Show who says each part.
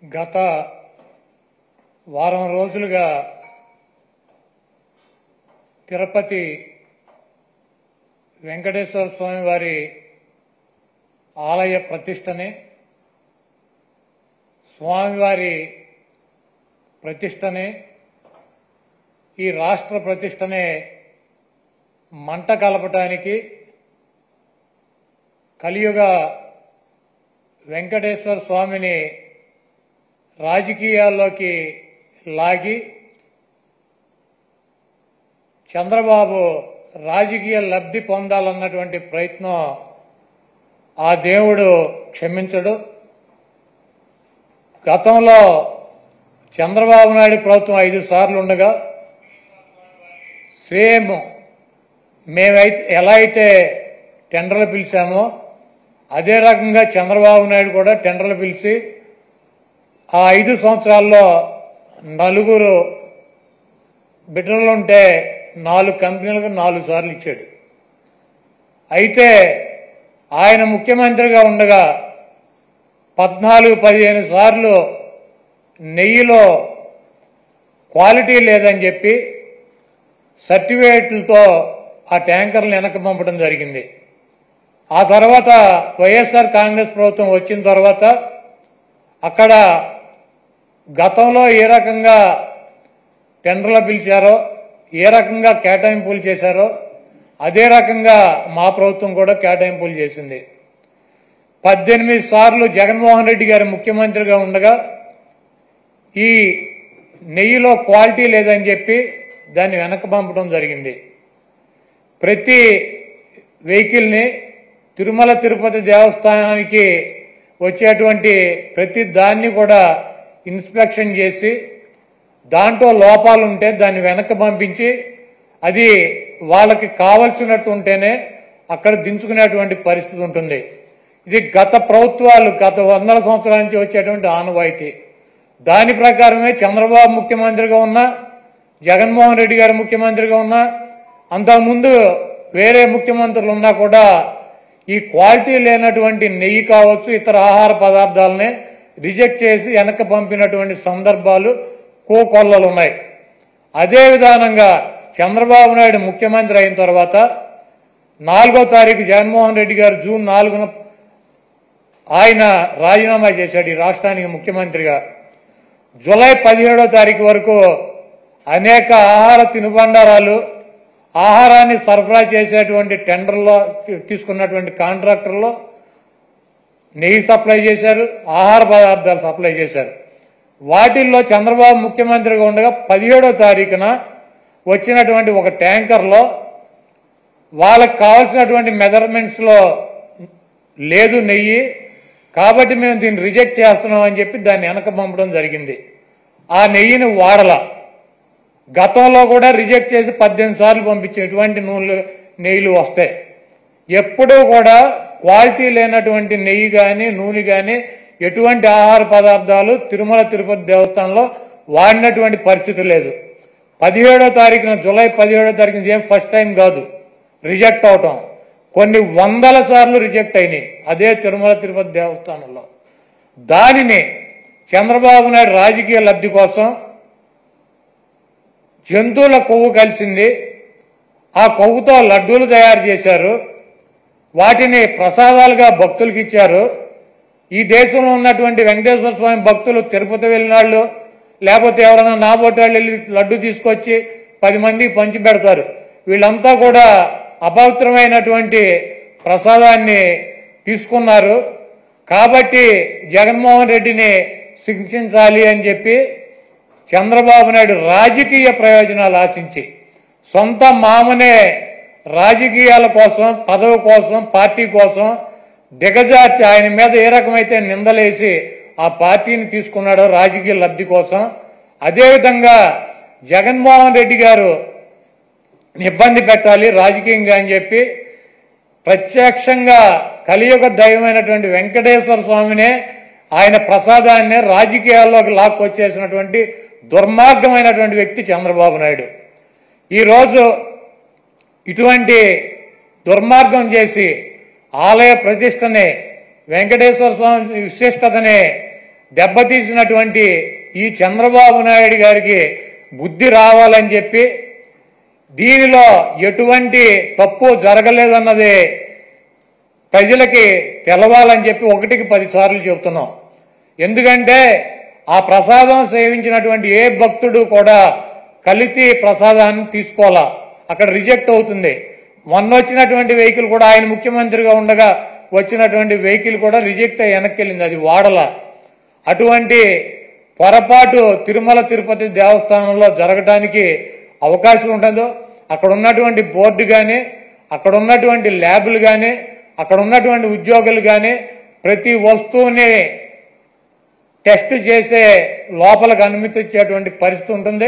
Speaker 1: గత వారం రోజులుగా తిరుపతి వెంకటేశ్వర స్వామి వారి ఆలయ ప్రతిష్టని, స్వామివారి ప్రతిష్టని, ఈ రాష్ట్ర ప్రతిష్టని మంట కలపటానికి కలియుగ వెంకటేశ్వర స్వామిని రాజకీయాల్లోకి లాగి చంద్రబాబు రాజకీయ లబ్ధి పొందాలన్నటువంటి ప్రయత్నం ఆ దేవుడు క్షమించడు. గతంలో చంద్రబాబు నాయుడు ప్రభుత్వం 5 సార్లు ఉండగా సేమ్ మేమైతే ఎలా అయితే టెండర్లు పిలిచామో అదే రకంగా చంద్రబాబు నాయుడు కూడా టెండర్లు పిలిచి ఆ 5 సంవత్సరాల్లో 4 బిడ్డలుంటే 4 కంపెనీలకు 4 సార్లు ఇచ్చాడు. అయితే ఆయన ముఖ్యమంత్రిగా ఉండగా 14-15 సార్లు నెయ్యిలో క్వాలిటీ లేదని చెప్పి సర్టిఫికేట్లతో ఆ ట్యాంకర్లను వెనక్కి పంపడం జరిగింది. ఆ తర్వాత వైఎస్ఆర్ కాంగ్రెస్ ప్రభుత్వం వచ్చిన తర్వాత అక్కడ గతంలో ఏ రకంగా టెండర్లు పిలిచారో, ఏ రకంగా కేటాయింపులు చేశారో అదే రకంగా మా ప్రభుత్వం కూడా కేటాయింపులు చేసింది. 18 సార్లు జగన్మోహన్ రెడ్డి గారు ముఖ్యమంత్రిగా ఉండగా ఈ నెయ్యిలో క్వాలిటీ లేదని చెప్పి దాన్ని వెనక్కి పంపడం జరిగింది. ప్రతి వెహికల్ని తిరుమల తిరుపతి దేవస్థానానికి వచ్చేటువంటి ప్రతి దాన్ని కూడా ఇన్స్పెక్షన్ చేసి దాంట్లో లోపాలు ఉంటే దాన్ని వెనక్కి పంపించి అది వాళ్ళకి కావలసినట్టు ఉంటేనే అక్కడ దించుకునేటువంటి పరిస్థితి ఉంటుంది. ఇది గత ప్రభుత్వాలు గత 100 సంవత్సరాల నుంచి వచ్చేటువంటి ఆనవాయితీ. దాని ప్రకారమే చంద్రబాబు ముఖ్యమంత్రిగా ఉన్నా, జగన్మోహన్ రెడ్డి గారు ముఖ్యమంత్రిగా ఉన్నా, అంతకుముందు వేరే ముఖ్యమంత్రులు ఉన్నా కూడా ఈ క్వాలిటీ లేనటువంటి నెయ్యి కావచ్చు, ఇతర ఆహార పదార్థాలనే రిజెక్ట్ చేసి వెనక్కి పంపినటువంటి సందర్భాలు కోకొల్లలు ఉన్నాయి. అదే విధానంగా చంద్రబాబు నాయుడు ముఖ్యమంత్రి అయిన తర్వాత 4వ తారీఖు జగన్మోహన్ రెడ్డి గారు జూన్ 4న ఆయన రాజీనామా చేశాడు ఈ రాష్ట్రానికి ముఖ్యమంత్రిగా. జూలై 17వ తారీఖు వరకు అనేక ఆహార తినుబండారాలు, ఆహారాన్ని సరఫరా చేసేటువంటి టెండర్లో తీసుకున్నటువంటి కాంట్రాక్టర్లో నెయ్యి సప్లై చేశారు, ఆహార పదార్థాలు సప్లై చేశారు. వాటిల్లో చంద్రబాబు ముఖ్యమంత్రిగా ఉండగా 17వ తారీఖున వచ్చినటువంటి ఒక ట్యాంకర్లో వాళ్ళకి కావాల్సినటువంటి మెజర్మెంట్స్లో లేదు నెయ్యి, కాబట్టి మేము దీన్ని రిజెక్ట్ చేస్తున్నాం అని చెప్పి దాన్ని వెనక పంపడం జరిగింది. ఆ నెయ్యిని వాడల గతంలో కూడా రిజెక్ట్ చేసి 18 సార్లు పంపించే ఎటువంటి నెయ్యిలు వస్తాయి. ఎప్పుడూ కూడా క్వాలిటీ లేనటువంటి నెయ్యి కానీ నూనె కానీ ఎటువంటి ఆహార పదార్థాలు తిరుమల తిరుపతి దేవస్థానంలో వాడినటువంటి పరిస్థితి లేదు. 17వ తారీఖున జూలై 17వ తారీఖున ఏం ఫస్ట్ టైం కాదు రిజెక్ట్ అవటం, కొన్ని 100ల సార్లు రిజెక్ట్ అయినాయి అదే తిరుమల తిరుపతి దేవస్థానంలో. దానిని చంద్రబాబు నాయుడు రాజకీయ లబ్ధి కోసం జంతువుల కొవ్వు కలిసింది, ఆ కొవ్వుతో లడ్డూలు తయారు చేశారు, వాటిని ప్రసాదాలుగా భక్తులకు ఇచ్చారు. ఈ దేశంలో ఉన్నటువంటి వెంకటేశ్వర స్వామి భక్తులు తిరుపతి వెళ్ళినాళ్ళు లేకపోతే ఎవరైనా నాబోటాళ్ళు వెళ్ళి లడ్డు తీసుకొచ్చి 10 మందికి పంచి పెడతారు. వీళ్ళంతా కూడా అపవిత్రమైనటువంటి ప్రసాదాన్ని తీసుకున్నారు. కాబట్టి జగన్మోహన్ రెడ్డిని శిక్షించాలి అని చెప్పి చంద్రబాబు నాయుడు రాజకీయ ప్రయోజనాలు ఆశించి సొంత మామనే రాజకీయాల కోసం, పదవి కోసం, పార్టీ కోసం దిగజార్చి ఆయన మీద ఏ రకమైతే నిందలేసి ఆ పార్టీని తీసుకున్నాడో రాజకీయ లబ్ధి కోసం, అదేవిధంగా జగన్మోహన్ రెడ్డి గారు ఇబ్బంది పెట్టాలి రాజకీయంగా అని చెప్పి ప్రత్యక్షంగా కలియుగ దైవమైనటువంటి వెంకటేశ్వర స్వామినే ఆయన ప్రసాదాన్నే రాజకీయాల్లోకి లాక్కొచ్చేసినటువంటి దుర్మార్గమైనటువంటి వ్యక్తి చంద్రబాబు నాయుడు. ఈరోజు ఇటువంటి దుర్మార్గం చేసి ఆలయ ప్రతిష్టని, వెంకటేశ్వర స్వామి విశిష్టతని దెబ్బతీసినటువంటి ఈ చంద్రబాబు నాయుడు గారికి బుద్ధి రావాలని చెప్పి దీనిలో ఎటువంటి తప్పు జరగలేదన్నది ప్రజలకి తెలవాలని చెప్పి 1కి 10 సార్లు చెబుతున్నాం. ఎందుకంటే ఆ ప్రసాదం సేవించినటువంటి ఏ భక్తుడు కూడా కల్తీ ప్రసాదాన్ని తీసుకోవాలా, అక్కడ రిజెక్ట్ అవుతుంది. మొన్న వచ్చినటువంటి వెహికల్ కూడా ఆయన ముఖ్యమంత్రిగా ఉండగా వచ్చినటువంటి వెహికల్ కూడా రిజెక్ట్ అయ్యి వెనక్కి వెళ్ళింది, అది వాడల. అటువంటి పొరపాటు తిరుమల తిరుపతి దేవస్థానంలో జరగడానికి అవకాశం ఉండదు. అక్కడ ఉన్నటువంటి బోర్డు కానీ, అక్కడ ఉన్నటువంటి ల్యాబులు కానీ, అక్కడ ఉన్నటువంటి ఉద్యోగులు కానీ ప్రతి వస్తువుని టెస్ట్ చేసే లోపలికి అనుమతి ఇచ్చేటువంటి పరిస్థితి ఉంటుంది.